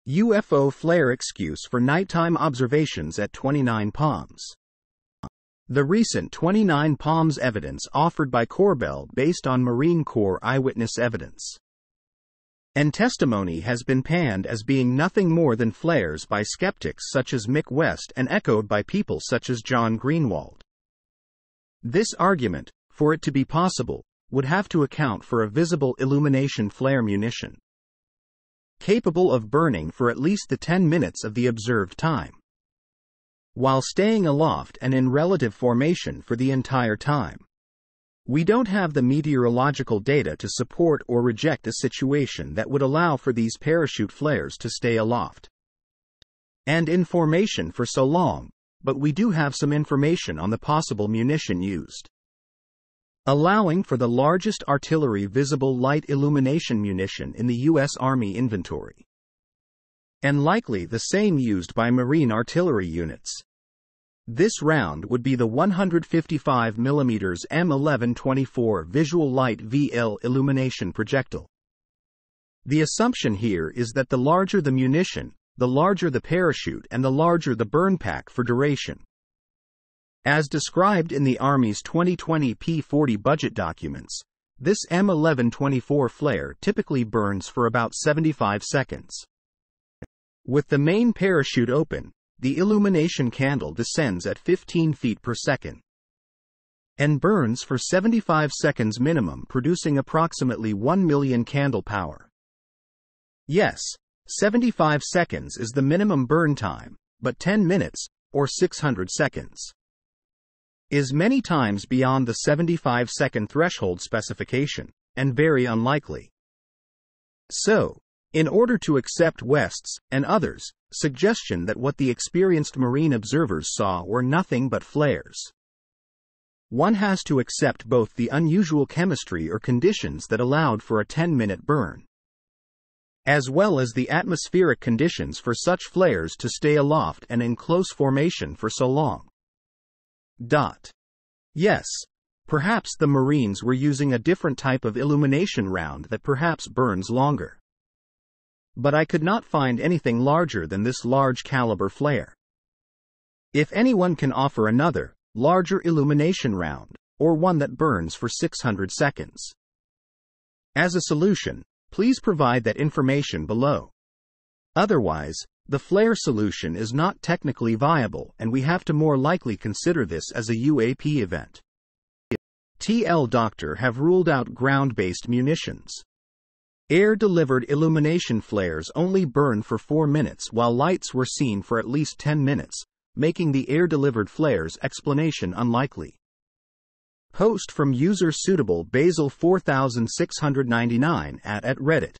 UFO flare excuse for nighttime observations at 29 Palms. The recent 29 Palms evidence offered by Corbell based on Marine Corps eyewitness evidence and testimony has been panned as being nothing more than flares by skeptics such as Mick West and echoed by people such as John Greenwald. This argument, for it to be possible, would have to account for a visible illumination flare munition capable of burning for at least the 10 minutes of the observed time, while staying aloft and in relative formation for the entire time. We don't have the meteorological data to support or reject a situation that would allow for these parachute flares to stay aloft and in formation for so long, but we do have some information on the possible munition used, allowing for the largest artillery visible light illumination munition in the U.S. Army inventory, and likely the same used by Marine artillery units. This round would be the 155 mm M1124 Visual Light VL Illumination Projectile. The assumption here is that the larger the munition, the larger the parachute and the larger the burn pack for duration. As described in the Army's 2020 P40 budget documents, this M1124 flare typically burns for about 75 seconds. With the main parachute open, the illumination candle descends at 15 feet per second and burns for 75 seconds minimum, producing approximately 1 million candle power. Yes, 75 seconds is the minimum burn time, but 10 minutes, or 600 seconds, is many times beyond the 75-second threshold specification, and very unlikely. So, in order to accept West's, and others', suggestion that what the experienced Marine observers saw were nothing but flares, one has to accept both the unusual chemistry or conditions that allowed for a 10-minute burn, as well as the atmospheric conditions for such flares to stay aloft and in close formation for so long. Yes, perhaps the Marines were using a different type of illumination round that perhaps burns longer, but I could not find anything larger than this large caliber flare. If anyone can offer another, larger illumination round, or one that burns for 600 seconds as a solution, please provide that information below. Otherwise, the flare solution is not technically viable and we have to more likely consider this as a UAP event. TL Doctor have ruled out ground-based munitions. Air-delivered illumination flares only burn for 4 minutes while lights were seen for at least 10 minutes, making the air-delivered flares explanation unlikely. Post from user suitable Basil 4699 at Reddit.